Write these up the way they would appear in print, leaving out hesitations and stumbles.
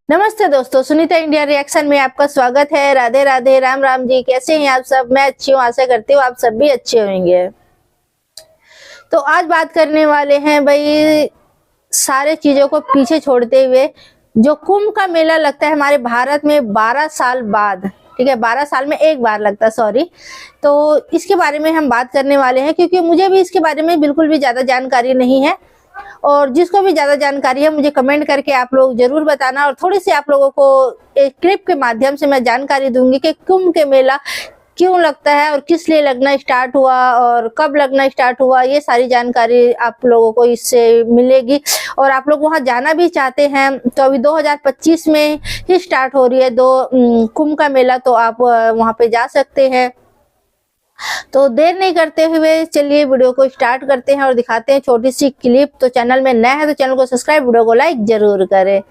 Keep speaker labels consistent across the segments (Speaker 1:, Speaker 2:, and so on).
Speaker 1: नमस्ते दोस्तों, Sunita India reaction में आपका स्वागत है। राधे राधे, राम राम जी। कैसे हैं आप सब? मैं अच्छी हूँ, आशा करती हूँ आप सब भी अच्छे होंगे। तो आज बात करने वाले हैं भाई, सारे चीजों को पीछे छोड़ते हुए जो कुंभ का मेला लगता है हमारे भारत में 12 साल बाद, ठीक है, 12 साल में एक बार लगता है, सॉरी। तो इसके बारे में हम बात करने वाले हैं, क्योंकि मुझे भी इसके बारे में बिल्कुल भी ज्यादा जानकारी नहीं है। और जिसको भी ज्यादा जानकारी है मुझे कमेंट करके आप लोग जरूर बताना। और थोड़ी सी आप लोगों को एक क्लिप के माध्यम से मैं जानकारी दूंगी कि कुंभ के मेला क्यों लगता है और किस लिए लगना स्टार्ट हुआ और कब लगना स्टार्ट हुआ। ये सारी जानकारी आप लोगों को इससे मिलेगी। और आप लोग वहां जाना भी चाहते हैं तो अभी 2025 में ही स्टार्ट हो रही है कुंभ का मेला, तो आप वहां पे जा सकते हैं। तो देर नहीं करते हुए चलिए वीडियो को स्टार्ट करते हैं और दिखाते हैं छोटी सी क्लिप। तो चैनल में नए हैं तो चैनल को सब्सक्राइब, वीडियो को लाइक जरूर करें।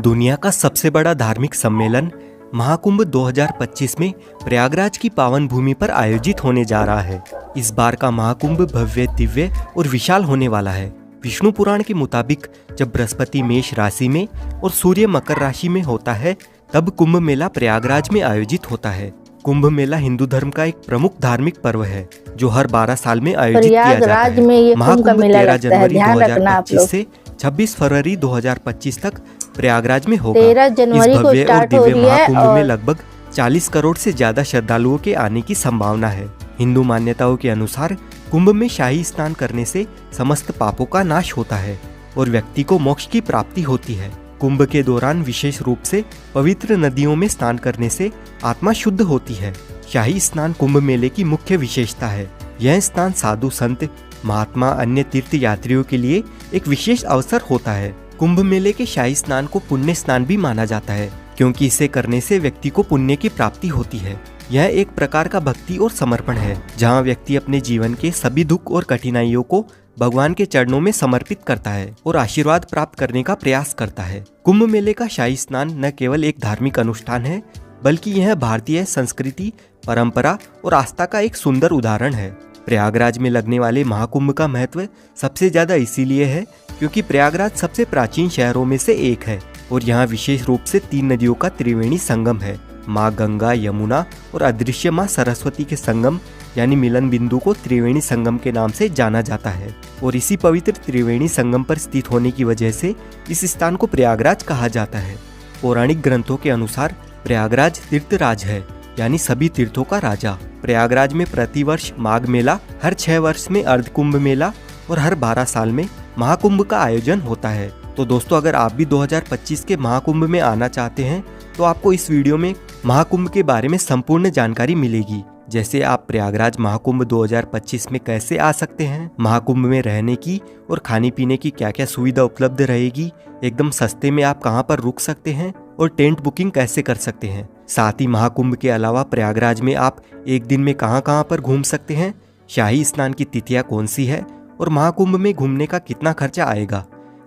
Speaker 2: दुनिया का सबसे बड़ा धार्मिक सम्मेलन महाकुंभ 2025 में प्रयागराज की पावन भूमि पर आयोजित होने जा रहा है। इस बार का महाकुंभ भव्य, दिव्य और विशाल होने वाला है। विष्णु पुराण के मुताबिक जब बृहस्पति मेष राशि में और सूर्य मकर राशि में होता है तब कुंभ मेला प्रयागराज में आयोजित होता है। कुंभ मेला हिंदू धर्म का एक प्रमुख धार्मिक पर्व है जो हर 12 साल में आयोजित किया जाता है। महाकुंभ 13 जनवरी 2025 से 26 फरवरी 2025 तक प्रयागराज में होगा।
Speaker 1: 13 जनवरी
Speaker 2: इस
Speaker 1: को
Speaker 2: भव्य और
Speaker 1: स्टार्ट हो
Speaker 2: दिव्य
Speaker 1: रही है
Speaker 2: महाकुंभ में लगभग 40 करोड़ से ज्यादा श्रद्धालुओं के आने की संभावना है। हिंदू मान्यताओं के अनुसार कुंभ में शाही स्नान करने से समस्त पापों का नाश होता है और व्यक्ति को मोक्ष की प्राप्ति होती है। कुंभ के दौरान विशेष रूप से पवित्र नदियों में स्नान करने से आत्मा शुद्ध होती है। शाही स्नान कुंभ मेले की मुख्य विशेषता है। यह स्नान साधु संत, महात्मा, अन्य तीर्थ यात्रियों के लिए एक विशेष अवसर होता है। कुंभ मेले के शाही स्नान को पुण्य स्नान भी माना जाता है क्योंकि इसे करने से व्यक्ति को पुण्य की प्राप्ति होती है। यह एक प्रकार का भक्ति और समर्पण है जहाँ व्यक्ति अपने जीवन के सभी दुख और कठिनाइयों को भगवान के चरणों में समर्पित करता है और आशीर्वाद प्राप्त करने का प्रयास करता है। कुंभ मेले का शाही स्नान न केवल एक धार्मिक अनुष्ठान है बल्कि यह भारतीय संस्कृति, परंपरा और आस्था का एक सुंदर उदाहरण है। प्रयागराज में लगने वाले महाकुंभ का महत्व सबसे ज्यादा इसीलिए है क्योंकि प्रयागराज सबसे प्राचीन शहरों में से एक है और यहाँ विशेष रूप से 3 नदियों का त्रिवेणी संगम है। माँ गंगा, यमुना और अदृश्य माँ सरस्वती के संगम यानी मिलन बिंदु को त्रिवेणी संगम के नाम से जाना जाता है और इसी पवित्र त्रिवेणी संगम पर स्थित होने की वजह से इस स्थान को प्रयागराज कहा जाता है। पौराणिक ग्रंथों के अनुसार प्रयागराज तीर्थराज है यानी सभी तीर्थों का राजा। प्रयागराज में प्रतिवर्ष माघ मेला, हर 6 वर्ष में अर्ध कुंभ मेला और हर 12 साल में महाकुंभ का आयोजन होता है। तो दोस्तों, अगर आप भी 2025 के महाकुंभ में आना चाहते हैं तो आपको इस वीडियो में महाकुंभ के बारे में संपूर्ण जानकारी मिलेगी। जैसे आप प्रयागराज महाकुंभ 2025 में कैसे आ सकते हैं, महाकुंभ में रहने की और खाने पीने की क्या क्या सुविधा उपलब्ध रहेगी, एकदम सस्ते में आप कहां पर रुक सकते हैं और टेंट बुकिंग कैसे कर सकते हैं। साथ ही महाकुंभ के अलावा प्रयागराज में आप एक दिन में कहां पर घूम सकते हैं, शाही स्नान की तिथियां कौन सी है और महाकुंभ में घूमने का कितना खर्चा आएगा।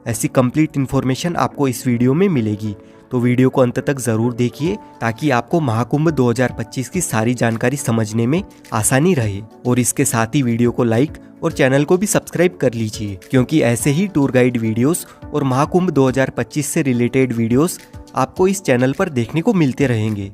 Speaker 2: ऐसी कंप्लीट इन्फॉर्मेशन आपको इस वीडियो में मिलेगी। तो वीडियो को अंत तक जरूर देखिए ताकि आपको महाकुंभ 2025 की सारी जानकारी समझने में आसानी रहे। और इसके साथ ही वीडियो को लाइक और चैनल को भी सब्सक्राइब कर लीजिए क्योंकि ऐसे ही टूर गाइड वीडियोस और महाकुंभ 2025 से रिलेटेड वीडियोस आपको इस चैनल पर देखने को मिलते रहेंगे।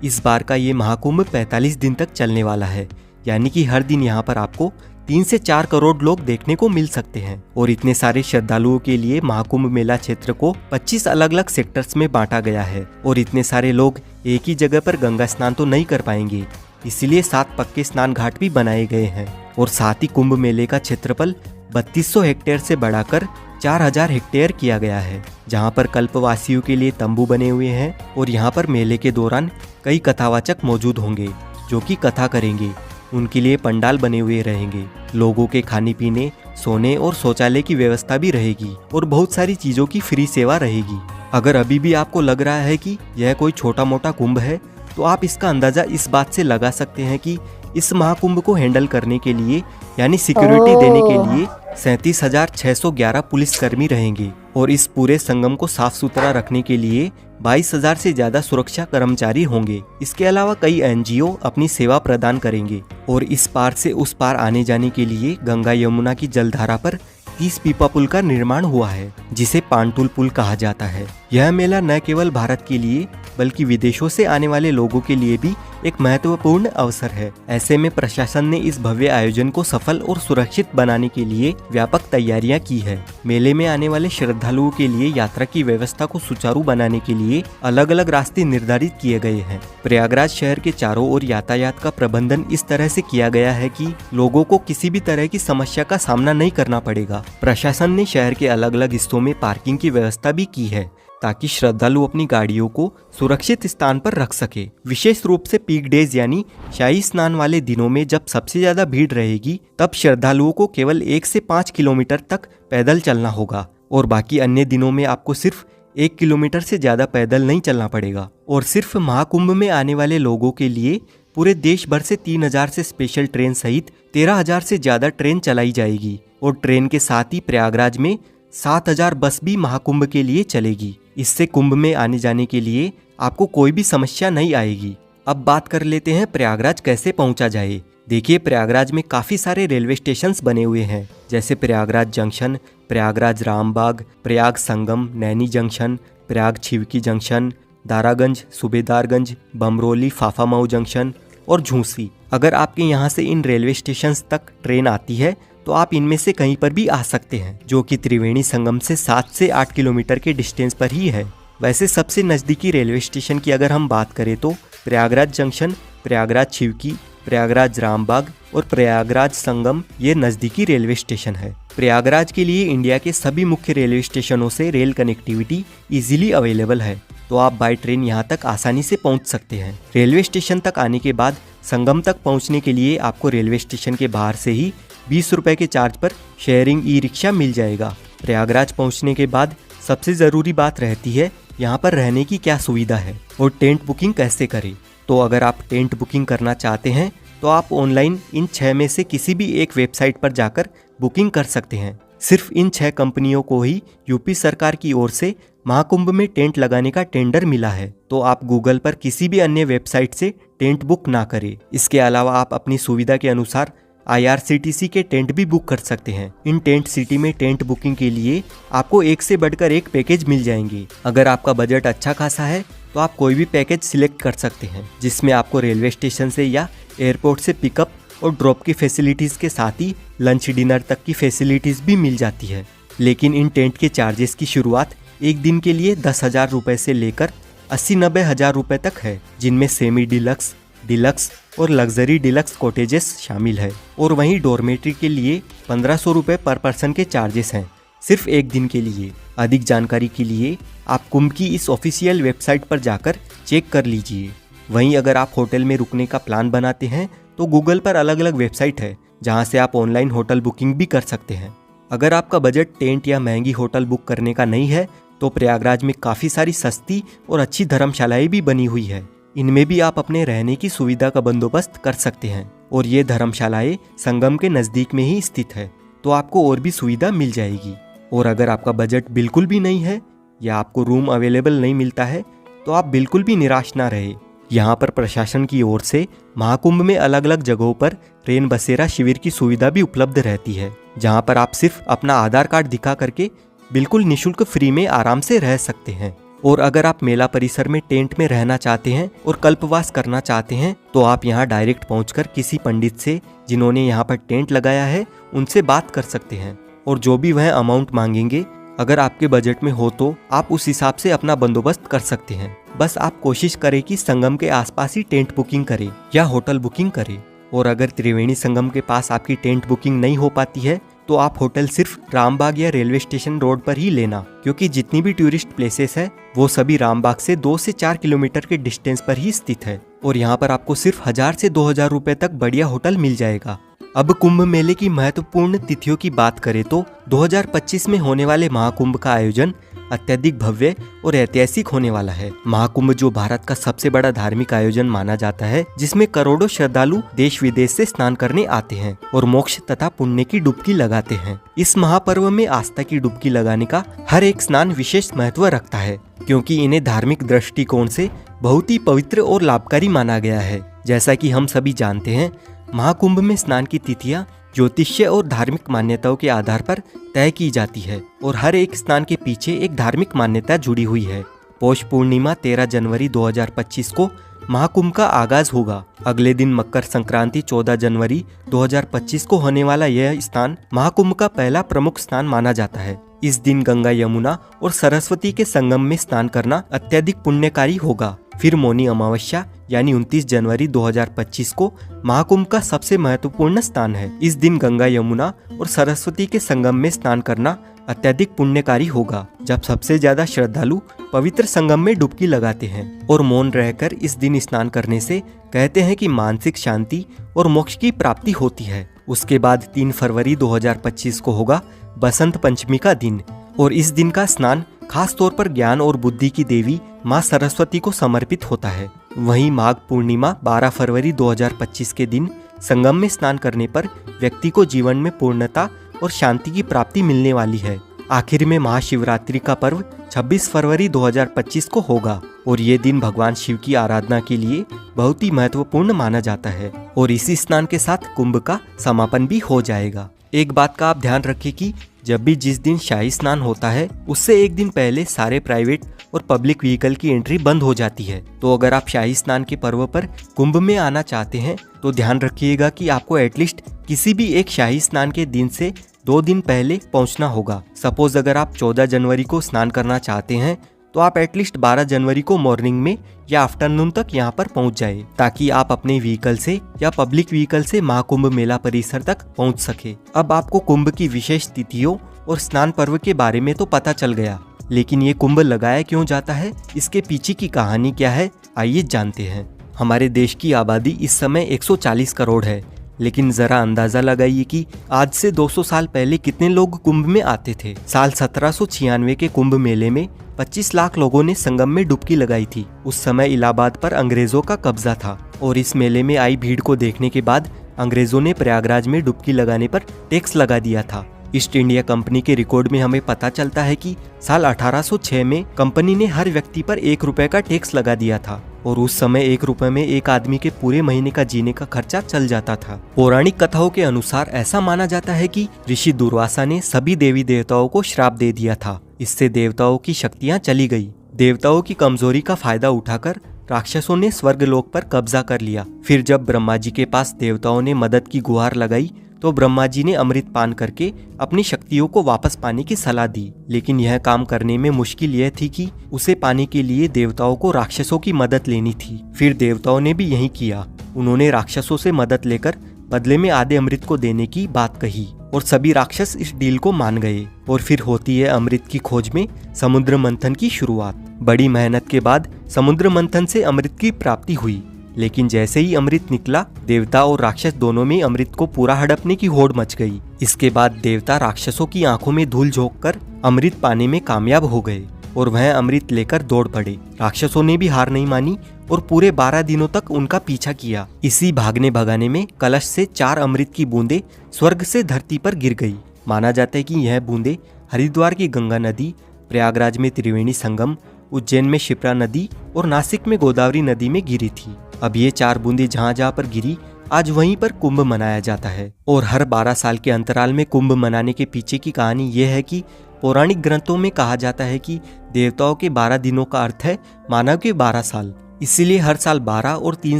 Speaker 2: इस बार का ये महाकुंभ 45 दिन तक चलने वाला है, यानी कि हर दिन यहाँ पर आपको 3 से 4 करोड़ लोग देखने को मिल सकते हैं। और इतने सारे श्रद्धालुओं के लिए महाकुंभ मेला क्षेत्र को 25 अलग अलग सेक्टर्स में बांटा गया है और इतने सारे लोग एक ही जगह पर गंगा स्नान तो नहीं कर पाएंगे, इसलिए 7 पक्के स्नान घाट भी बनाए गए हैं। और साथ ही कुंभ मेले का क्षेत्रफल 3200 हेक्टेयर से बढ़ाकर 4000 हेक्टेयर किया गया है, जहाँ पर कल्पवासियों के लिए तंबू बने हुए हैं और यहाँ पर मेले के दौरान कई कथावाचक मौजूद होंगे जो कि कथा करेंगे। उनके लिए पंडाल बने हुए रहेंगे। लोगों के खाने पीने, सोने और शौचालय की व्यवस्था भी रहेगी और बहुत सारी चीजों की फ्री सेवा रहेगी। अगर अभी भी आपको लग रहा है कि यह कोई छोटा मोटा कुंभ है तो आप इसका अंदाजा इस बात से लगा सकते हैं कि इस महाकुंभ को हैंडल करने के लिए यानी सिक्योरिटी देने के लिए 37,611 पुलिसकर्मी रहेंगे और इस पूरे संगम को साफ सुथरा रखने के लिए 22,000 से ज्यादा सुरक्षा कर्मचारी होंगे। इसके अलावा कई एनजीओ अपनी सेवा प्रदान करेंगे और इस पार से उस पार आने जाने के लिए गंगा यमुना की जलधारा पर 30 पीपा पुल का निर्माण हुआ है, जिसे पांटुल पुल कहा जाता है। यह मेला न केवल भारत के लिए बल्कि विदेशों से आने वाले लोगों के लिए भी एक महत्वपूर्ण अवसर है। ऐसे में प्रशासन ने इस भव्य आयोजन को सफल और सुरक्षित बनाने के लिए व्यापक तैयारियां की है। मेले में आने वाले श्रद्धालुओं के लिए यात्रा की व्यवस्था को सुचारू बनाने के लिए अलग अलग रास्ते निर्धारित किए गए हैं। प्रयागराज शहर के चारों ओर यातायात का प्रबंधन इस तरह से किया गया है कि लोगों को किसी भी तरह की समस्या का सामना नहीं करना पड़ेगा। प्रशासन ने शहर के अलग अलग हिस्सों में पार्किंग की व्यवस्था भी की है ताकि श्रद्धालु अपनी गाड़ियों को सुरक्षित स्थान पर रख सके। विशेष रूप से पीक डेज यानी शाही स्नान वाले दिनों में जब सबसे ज्यादा भीड़ रहेगी, तब श्रद्धालुओं को केवल 1 से 5 किलोमीटर तक पैदल चलना होगा और बाकी अन्य दिनों में आपको सिर्फ 1 किलोमीटर से ज्यादा पैदल नहीं चलना पड़ेगा। और सिर्फ महाकुंभ में आने वाले लोगों के लिए पूरे देश भर से 3,000 से स्पेशल ट्रेन सहित 13,000 से ज्यादा ट्रेन चलाई जाएगी और ट्रेन के साथ ही प्रयागराज में 7,000 बस भी महाकुंभ के लिए चलेगी। इससे कुंभ में आने जाने के लिए आपको कोई भी समस्या नहीं आएगी। अब बात कर लेते हैं प्रयागराज कैसे पहुंचा जाए। देखिए, प्रयागराज में काफ़ी सारे रेलवे स्टेशंस बने हुए हैं, जैसे Prayagraj junction, Prayagraj Rambagh, Prayag Sangam, Naini junction, Prayag Chheoki junction, Daraganj, Subedarganj, Bamrauli, Phaphamau junction और झूंसी। अगर आपके यहाँ से इन रेलवे स्टेशंस तक ट्रेन आती है तो आप इनमें से कहीं पर भी आ सकते हैं, जो कि त्रिवेणी संगम से 7 से 8 किलोमीटर के डिस्टेंस पर ही है। वैसे सबसे नज़दीकी रेलवे स्टेशन की अगर हम बात करें तो प्रयागराज जंक्शन, प्रयागराज छिवकी, प्रयागराज रामबाग और प्रयागराज संगम ये नज़दीकी रेलवे स्टेशन है। प्रयागराज के लिए इंडिया के सभी मुख्य रेलवे स्टेशनों से रेल कनेक्टिविटी इजीली अवेलेबल है, तो आप बाय ट्रेन यहाँ तक आसानी से पहुँच सकते हैं। रेलवे स्टेशन तक आने के बाद संगम तक पहुँचने के लिए आपको रेलवे स्टेशन के बाहर से ही 20 रुपए के चार्ज पर शेयरिंग ई रिक्शा मिल जाएगा। प्रयागराज पहुंचने के बाद सबसे ज़रूरी बात रहती है यहाँ पर रहने की क्या सुविधा है और टेंट बुकिंग कैसे करें। तो अगर आप टेंट बुकिंग करना चाहते हैं तो आप ऑनलाइन इन 6 में से किसी भी एक वेबसाइट पर जाकर बुकिंग कर सकते हैं। सिर्फ इन 6 कंपनियों को ही यूपी सरकार की ओर से महाकुंभ में टेंट लगाने का टेंडर मिला है, तो आप गूगल पर किसी भी अन्य वेबसाइट से टेंट बुक ना करें। इसके अलावा आप अपनी सुविधा के अनुसार IRCTC के टेंट भी बुक कर सकते हैं। इन टेंट सिटी में टेंट बुकिंग के लिए आपको एक से बढ़कर एक पैकेज मिल जाएंगे। अगर आपका बजट अच्छा खासा है तो आप कोई भी पैकेज सिलेक्ट कर सकते हैं, जिसमें आपको रेलवे स्टेशन से या एयरपोर्ट से पिकअप और ड्रॉप की फैसिलिटीज़ के साथ ही लंच डिनर तक की फैसिलिटीज़ भी मिल जाती है। लेकिन इन टेंट के चार्जेस की शुरुआत एक दिन के लिए 10,000 रुपये से लेकर 80-90 हज़ार रुपये तक है, जिनमें सेमी डिलक्स, डिलक्स और लग्जरी डिलक्स कॉटेजेस शामिल है। और वहीं डॉर्मेट्री के लिए 1500 रुपये पर पर्सन के चार्जेस हैं, सिर्फ एक दिन के लिए। अधिक जानकारी के लिए आप कुंभ की इस ऑफिशियल वेबसाइट पर जाकर चेक कर लीजिए। वहीं अगर आप होटल में रुकने का प्लान बनाते हैं तो गूगल पर अलग अलग वेबसाइट है, जहां से आप ऑनलाइन होटल बुकिंग भी कर सकते हैं। अगर आपका बजट टेंट या महंगी होटल बुक करने का नहीं है तो प्रयागराज में काफ़ी सारी सस्ती और अच्छी धर्मशालाएं भी बनी हुई है। इनमें भी आप अपने रहने की सुविधा का बंदोबस्त कर सकते हैं और ये धर्मशालाएं संगम के नज़दीक में ही स्थित है, तो आपको और भी सुविधा मिल जाएगी। और अगर आपका बजट बिल्कुल भी नहीं है या आपको रूम अवेलेबल नहीं मिलता है तो आप बिल्कुल भी निराश ना रहे। यहाँ पर प्रशासन की ओर से महाकुंभ में अलग अलग जगहों पर रेन बसेरा शिविर की सुविधा भी उपलब्ध रहती है, जहाँ पर आप सिर्फ अपना आधार कार्ड दिखा करके बिल्कुल निःशुल्क फ्री में आराम से रह सकते हैं। और अगर आप मेला परिसर में टेंट में रहना चाहते हैं और कल्पवास करना चाहते हैं तो आप यहाँ डायरेक्ट पहुंचकर किसी पंडित से जिन्होंने यहाँ पर टेंट लगाया है उनसे बात कर सकते हैं, और जो भी वह अमाउंट मांगेंगे अगर आपके बजट में हो तो आप उस हिसाब से अपना बंदोबस्त कर सकते हैं। बस आप कोशिश करें कि संगम के आसपास ही टेंट बुकिंग करें या होटल बुकिंग करें। और अगर त्रिवेणी संगम के पास आपकी टेंट बुकिंग नहीं हो पाती है तो आप होटल सिर्फ रामबाग या रेलवे स्टेशन रोड पर ही लेना, क्योंकि जितनी भी टूरिस्ट प्लेसेस है वो सभी रामबाग से 2 से 4 किलोमीटर के डिस्टेंस पर ही स्थित है और यहाँ पर आपको सिर्फ 1000 से 2000 रुपए तक बढ़िया होटल मिल जाएगा। अब कुंभ मेले की महत्वपूर्ण तिथियों की बात करें तो 2025 में होने वाले महाकुंभ का आयोजन अत्यधिक भव्य और ऐतिहासिक होने वाला है। महाकुंभ जो भारत का सबसे बड़ा धार्मिक आयोजन माना जाता है, जिसमें करोड़ों श्रद्धालु देश विदेश से स्नान करने आते हैं और मोक्ष तथा पुण्य की डुबकी लगाते हैं। इस महापर्व में आस्था की डुबकी लगाने का हर एक स्नान विशेष महत्व रखता है, क्योंकि इन्हें धार्मिक दृष्टिकोण से बहुत ही पवित्र और लाभकारी माना गया है। जैसा कि हम सभी जानते हैं, महाकुंभ में स्नान की तिथियां ज्योतिष्य और धार्मिक मान्यताओं के आधार पर तय की जाती है और हर एक स्नान के पीछे एक धार्मिक मान्यता जुड़ी हुई है। पौष पूर्णिमा 13 जनवरी 2025 को महाकुंभ का आगाज होगा। अगले दिन मकर संक्रांति 14 जनवरी 2025 को होने वाला यह स्नान महाकुंभ का पहला प्रमुख स्नान माना जाता है। इस दिन गंगा, यमुना और सरस्वती के संगम में स्नान करना अत्यधिक पुण्यकारी होगा। फिर मौनी अमावस्या यानी 29 जनवरी 2025 को महाकुंभ का सबसे महत्वपूर्ण स्नान है। इस दिन गंगा, यमुना और सरस्वती के संगम में स्नान करना अत्यधिक पुण्यकारी होगा, जब सबसे ज्यादा श्रद्धालु पवित्र संगम में डुबकी लगाते हैं और मौन रहकर इस दिन स्नान करने से कहते हैं कि मानसिक शांति और मोक्ष की प्राप्ति होती है। उसके बाद 3 फरवरी 2025 को होगा बसंत पंचमी का दिन और इस दिन का स्नान खास तौर पर ज्ञान और बुद्धि की देवी माँ सरस्वती को समर्पित होता है। वहीं माघ पूर्णिमा 12 फरवरी 2025 के दिन संगम में स्नान करने पर व्यक्ति को जीवन में पूर्णता और शांति की प्राप्ति मिलने वाली है। आखिर में महाशिवरात्रि का पर्व 26 फरवरी 2025 को होगा और ये दिन भगवान शिव की आराधना के लिए बहुत ही महत्वपूर्ण माना जाता है और इसी स्नान के साथ कुंभ का समापन भी हो जाएगा। एक बात का आप ध्यान रखें कि जब भी जिस दिन शाही स्नान होता है, उससे एक दिन पहले सारे प्राइवेट और पब्लिक व्हीकल की एंट्री बंद हो जाती है। तो अगर आप शाही स्नान के पर्व पर कुंभ में आना चाहते हैं तो ध्यान रखिएगा कि आपको एटलीस्ट किसी भी एक शाही स्नान के दिन से 2 दिन पहले पहुंचना होगा। सपोज अगर आप 14 जनवरी को स्नान करना चाहते हैं तो आप एटलीस्ट 12 जनवरी को मॉर्निंग में या आफ्टरनून तक यहाँ पर पहुँच जाए, ताकि आप अपने व्हीकल से या पब्लिक व्हीकल से महाकुंभ मेला परिसर तक पहुँच सके। अब आपको कुंभ की विशेष तिथियों और स्नान पर्व के बारे में तो पता चल गया, लेकिन ये कुंभ लगाया क्यों जाता है, इसके पीछे की कहानी क्या है, आइए जानते हैं। हमारे देश की आबादी इस समय 140 करोड़ है, लेकिन जरा अंदाजा लगाइए कि आज से 200 साल पहले कितने लोग कुंभ में आते थे। साल 1796 के कुंभ मेले में 25 लाख लोगों ने संगम में डुबकी लगाई थी। उस समय इलाहाबाद पर अंग्रेजों का कब्जा था और इस मेले में आई भीड़ को देखने के बाद अंग्रेजों ने प्रयागराज में डुबकी लगाने पर टैक्स लगा दिया था। ईस्ट इंडिया कंपनी के रिकॉर्ड में हमें पता चलता है कि साल 1806 में कंपनी ने हर व्यक्ति पर 1 रुपए का टैक्स लगा दिया था और उस समय 1 रुपए में एक आदमी के पूरे महीने का जीने का खर्चा चल जाता था। पौराणिक कथाओं के अनुसार ऐसा माना जाता है कि ऋषि दुर्वासा ने सभी देवी देवताओं को श्राप दे दिया था। इससे देवताओं की शक्तियां चली गई। देवताओं की कमजोरी का फायदा उठाकर राक्षसों ने स्वर्गलोक पर कब्जा कर लिया। फिर जब ब्रह्मा जी के पास देवताओं ने मदद की गुहार लगाई तो ब्रह्मा जी ने अमृत पान करके अपनी शक्तियों को वापस पाने की सलाह दी, लेकिन यह काम करने में मुश्किल यह थी कि उसे पाने के लिए देवताओं को राक्षसों की मदद लेनी थी। फिर देवताओं ने भी यही किया। उन्होंने राक्षसों से मदद लेकर बदले में आधे अमृत को देने की बात कही और सभी राक्षस इस डील को मान गए। और फिर होती है अमृत की खोज में समुद्र मंथन की शुरुआत। बड़ी मेहनत के बाद समुद्र मंथन से अमृत की प्राप्ति हुई, लेकिन जैसे ही अमृत निकला, देवता और राक्षस दोनों में अमृत को पूरा हड़पने की होड़ मच गई। इसके बाद देवता राक्षसों की आंखों में धूल झोंककर अमृत पाने में कामयाब हो गए और वह अमृत लेकर दौड़ पड़े। राक्षसों ने भी हार नहीं मानी और पूरे 12 दिनों तक उनका पीछा किया। इसी भागने भगाने में कलश से 4 अमृत की बूंदें स्वर्ग से धरती पर गिर गई। माना जाता है कि यह बूंदें हरिद्वार की गंगा नदी, प्रयागराज में त्रिवेणी संगम, उज्जैन में शिप्रा नदी और नासिक में गोदावरी नदी में गिरी थी। अब ये 4 बूंदें जहाँ जहाँ पर गिरी, आज वहीं पर कुंभ मनाया जाता है। और हर 12 साल के अंतराल में कुंभ मनाने के पीछे की कहानी यह है कि पौराणिक ग्रंथों में कहा जाता है कि देवताओं के 12 दिनों का अर्थ है मानव के 12 साल। इसीलिए हर साल 12 और 3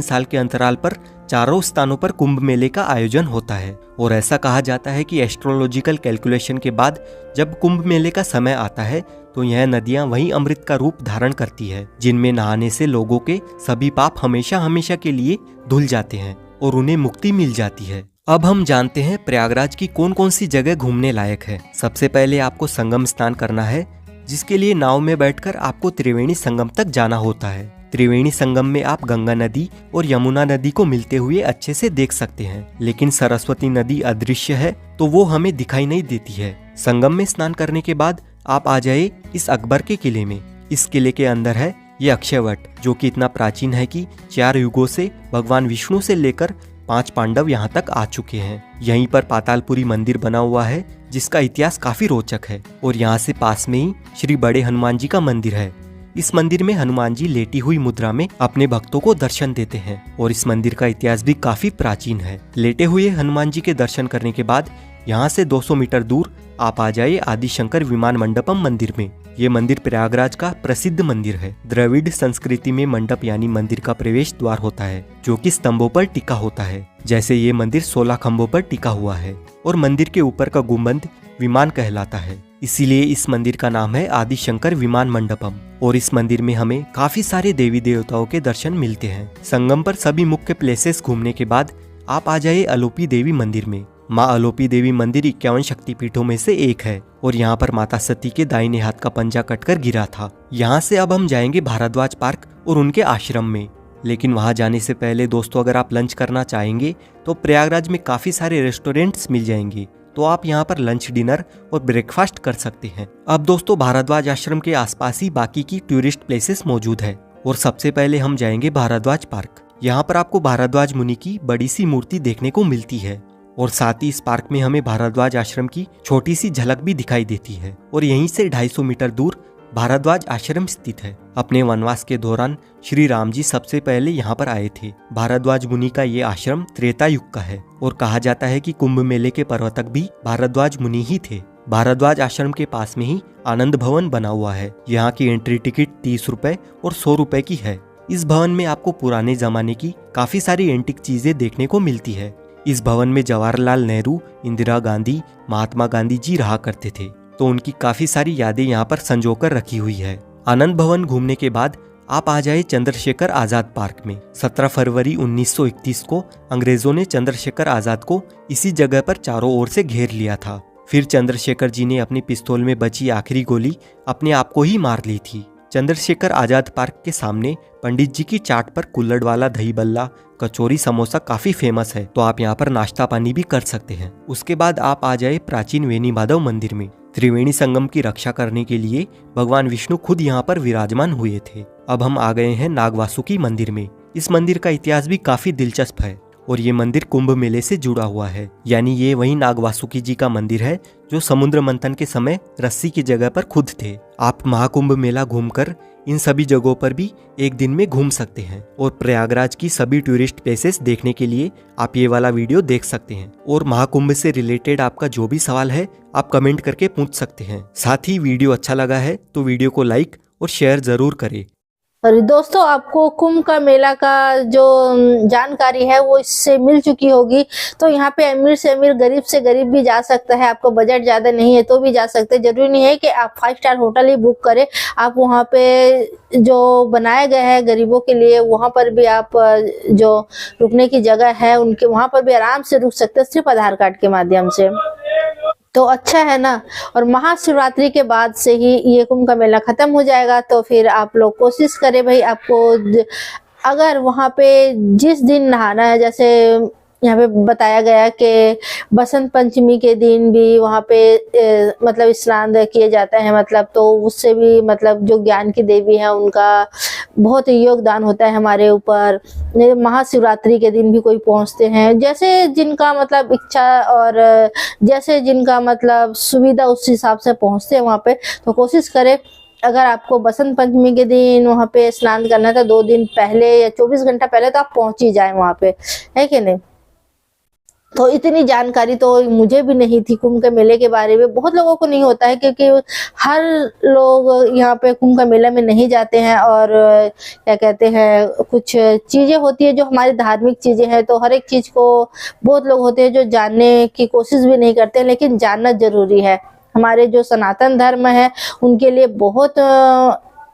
Speaker 2: साल के अंतराल पर चारों स्थानों पर कुंभ मेले का आयोजन होता है। और ऐसा कहा जाता है कि एस्ट्रोलॉजिकल कैलकुलेशन के बाद जब कुंभ मेले का समय आता है तो यह नदियां वही अमृत का रूप धारण करती है, जिनमें नहाने से लोगों के सभी पाप हमेशा हमेशा के लिए धुल जाते हैं और उन्हें मुक्ति मिल जाती है। अब हम जानते हैं प्रयागराज की कौन कौन सी जगह घूमने लायक है। सबसे पहले आपको संगम स्नान करना है, जिसके लिए नाव में बैठकर आपको त्रिवेणी संगम तक जाना होता है। त्रिवेणी संगम में आप गंगा नदी और यमुना नदी को मिलते हुए अच्छे से देख सकते हैं, लेकिन सरस्वती नदी अदृश्य है तो वो हमें दिखाई नहीं देती है। संगम में स्नान करने के बाद आप आ जाए इस अकबर के किले में। इस किले के अंदर है ये अक्षयवट, जो कि इतना प्राचीन है कि 4 युगों से भगवान विष्णु से लेकर 5 पांडव यहाँ तक आ चुके हैं। यहीं पर पातालपुरी मंदिर बना हुआ है, जिसका इतिहास काफी रोचक है। और यहाँ से पास में ही श्री बड़े हनुमान जी का मंदिर है। इस मंदिर में हनुमान जी लेटी हुई मुद्रा में अपने भक्तों को दर्शन देते हैं और इस मंदिर का इतिहास भी काफी प्राचीन है। लेटे हुए हनुमान जी के दर्शन करने के बाद यहाँ से 200 मीटर दूर आप आ जाइए आदिशंकर विमान मंडपम मंदिर में। ये मंदिर प्रयागराज का प्रसिद्ध मंदिर है। द्रविड़ संस्कृति में मंडप यानी मंदिर का प्रवेश द्वार होता है, जो कि स्तंभों पर टिका होता है। जैसे ये मंदिर 16 खंभों पर टिका हुआ है और मंदिर के ऊपर का गुंबद विमान कहलाता है, इसीलिए इस मंदिर का नाम है आदिशंकर विमान मंडपम। और इस मंदिर में हमें काफी सारे देवी देवताओं के दर्शन मिलते हैं। संगम पर सभी मुख्य प्लेसेस घूमने के बाद आप आ जाइए अलोपी देवी मंदिर में। माँ अलोपी देवी मंदिर 51 शक्तिपीठों में से एक है और यहाँ पर माता सती के दाहिने हाथ का पंजा कटकर गिरा था। यहाँ से अब हम जाएंगे भारद्वाज पार्क और उनके आश्रम में। लेकिन वहाँ जाने से पहले दोस्तों, अगर आप लंच करना चाहेंगे तो प्रयागराज में काफी सारे रेस्टोरेंट्स मिल जाएंगे, तो आप यहाँ पर लंच, डिनर और ब्रेकफास्ट कर सकते हैं। अब दोस्तों, भारद्वाज आश्रम के आसपास ही बाकी की टूरिस्ट प्लेसेस मौजूद है और सबसे पहले हम जाएंगे भारद्वाज पार्क। यहाँ पर आपको भारद्वाज मुनि की बड़ी सी मूर्ति देखने को मिलती है और साथ ही इस पार्क में हमें भारद्वाज आश्रम की छोटी सी झलक भी दिखाई देती है। और यहीं से 250 मीटर दूर भारद्वाज आश्रम स्थित है। अपने वनवास के दौरान श्री राम जी सबसे पहले यहाँ पर आए थे। भारद्वाज मुनि का ये आश्रम त्रेता युग का है और कहा जाता है कि कुंभ मेले के प्रवर्तक भी भारद्वाज मुनि ही थे। भारद्वाज आश्रम के पास में ही आनंद भवन बना हुआ है। यहाँ की एंट्री टिकट 30 रुपए और 100 रुपए की है। इस भवन में आपको पुराने जमाने की काफी सारी एंटिक चीजें देखने को मिलती है। इस भवन में जवाहरलाल नेहरू, इंदिरा गांधी, महात्मा गांधी जी रहा करते थे, तो उनकी काफी सारी यादें यहाँ पर संजोकर रखी हुई है। आनंद भवन घूमने के बाद आप आ जाए चंद्रशेखर आजाद पार्क में। 17 फरवरी 1931 को अंग्रेजों ने चंद्रशेखर आजाद को इसी जगह पर चारों ओर से घेर लिया था। फिर चंद्रशेखर जी ने अपनी पिस्तौल में बची आखिरी गोली अपने आप को ही मार ली थी। चंद्रशेखर आजाद पार्क के सामने पंडित जी की चाट पर कुल्हड़ वाला दही बल्ला, कचौरी, समोसा काफी फेमस है, तो आप यहाँ पर नाश्ता पानी भी कर सकते हैं। उसके बाद आप आ जाए प्राचीन वेणी माधव मंदिर में। त्रिवेणी संगम की रक्षा करने के लिए भगवान विष्णु खुद यहाँ पर विराजमान हुए थे। अब हम आ गए हैं नागवासुकी मंदिर में। इस मंदिर का इतिहास भी काफी दिलचस्प है और ये मंदिर कुंभ मेले से जुड़ा हुआ है, यानी ये वही नागवासुकी जी का मंदिर है जो समुद्र मंथन के समय रस्सी की जगह पर खुद थे। आप महाकुंभ मेला घूमकर इन सभी जगहों पर भी एक दिन में घूम सकते हैं और प्रयागराज की सभी टूरिस्ट प्लेसेस देखने के लिए आप ये वाला वीडियो देख सकते हैं। और महाकुंभ से रिलेटेड आपका जो भी सवाल है आप कमेंट करके पूछ सकते हैं। साथ ही वीडियो अच्छा लगा है तो वीडियो को लाइक और शेयर जरूर करें।
Speaker 1: और दोस्तों, आपको कुंभ का मेला का जो जानकारी है वो इससे मिल चुकी होगी। तो यहाँ पे अमीर से अमीर, गरीब से गरीब भी जा सकता है। आपको बजट ज्यादा नहीं है तो भी जा सकते हैं। जरूरी नहीं है कि आप 5 स्टार होटल ही बुक करें। आप वहाँ पे जो बनाए गए हैं गरीबों के लिए, वहाँ पर भी आप जो रुकने की जगह है उनके वहाँ पर भी आराम से रुक सकते हैं, सिर्फ आधार कार्ड के माध्यम से। तो अच्छा है ना। और महाशिवरात्रि के बाद से ही ये कुंभ का मेला खत्म हो जाएगा। तो फिर आप लोग कोशिश करें भाई, आपको अगर वहां पे जिस दिन नहाना है, जैसे यहाँ पे बताया गया कि बसंत पंचमी के दिन भी वहाँ पे मतलब स्नान किए जाता है, मतलब तो उससे भी मतलब जो ज्ञान की देवी है उनका बहुत योगदान होता है हमारे ऊपर। महाशिवरात्रि के दिन भी कोई पहुँचते हैं, जैसे जिनका मतलब इच्छा और जैसे जिनका मतलब सुविधा उस हिसाब से पहुँचते हैं वहाँ पे। तो कोशिश करें, अगर आपको बसंत पंचमी के दिन वहाँ पे स्नान करना था 2 दिन पहले या 24 घंटा पहले, तो आप पहुँच ही जाए वहाँ पे, है कि नहीं। तो इतनी जानकारी तो मुझे भी नहीं थी कुंभ के मेले के बारे में। बहुत लोगों को नहीं होता है क्योंकि हर लोग यहाँ पे कुंभ का मेला में नहीं जाते हैं। और क्या कहते हैं, कुछ चीजें होती है जो हमारी धार्मिक चीजें हैं, तो हर एक चीज को बहुत लोग होते हैं जो जानने की कोशिश भी नहीं करते, लेकिन जानना जरूरी है। हमारे जो सनातन धर्म है उनके लिए बहुत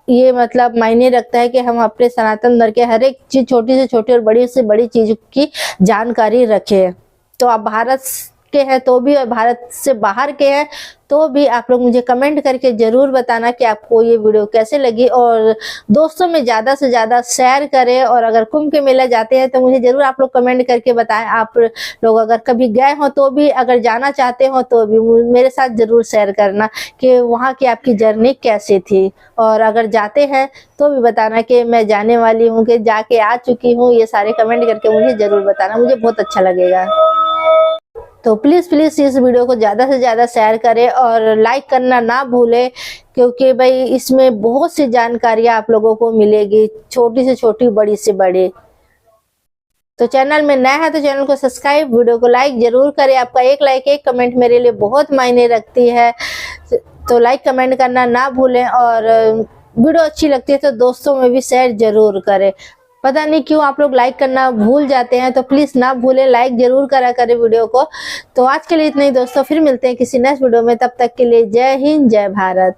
Speaker 1: ये मतलब मायने रखता है कि हम अपने सनातन धर्म के हर एक चीज, छोटी से छोटी और बड़ी से बड़ी चीज की जानकारी रखें। तो आप भारत के हैं तो भी और भारत से बाहर के हैं तो भी आप लोग मुझे कमेंट करके जरूर बताना कि आपको ये वीडियो कैसे लगी, और दोस्तों में ज़्यादा से ज़्यादा शेयर करें। और अगर कुंभ के मेला जाते हैं तो मुझे जरूर आप लोग कमेंट करके बताएं। आप लोग अगर कभी गए हो तो भी, अगर जाना चाहते हो तो भी मेरे साथ जरूर शेयर करना कि वहाँ की आपकी जर्नी कैसी थी। और अगर जाते हैं तो भी बताना कि मैं जाने वाली हूँ, कि जाके आ चुकी हूँ। ये सारे कमेंट करके मुझे जरूर बताना, मुझे बहुत अच्छा लगेगा। तो प्लीज़ इस वीडियो को ज़्यादा से ज़्यादा शेयर करें और लाइक करना ना भूलें, क्योंकि भाई इसमें बहुत सी जानकारियाँ आप लोगों को मिलेगी, छोटी से छोटी, बड़ी से बड़ी। तो चैनल में नया है तो चैनल को सब्सक्राइब, वीडियो को लाइक जरूर करें। आपका एक लाइक, एक कमेंट मेरे लिए बहुत मायने रखती है, तो लाइक कमेंट करना ना भूलें। और वीडियो अच्छी लगती है तो दोस्तों में भी शेयर जरूर करें। पता नहीं क्यों आप लोग लाइक करना भूल जाते हैं, तो प्लीज ना भूलें, लाइक जरूर करा करें वीडियो को। तो आज के लिए इतना ही दोस्तों, फिर मिलते हैं किसी नेक्स्ट वीडियो में। तब तक के लिए जय हिंद, जय भारत।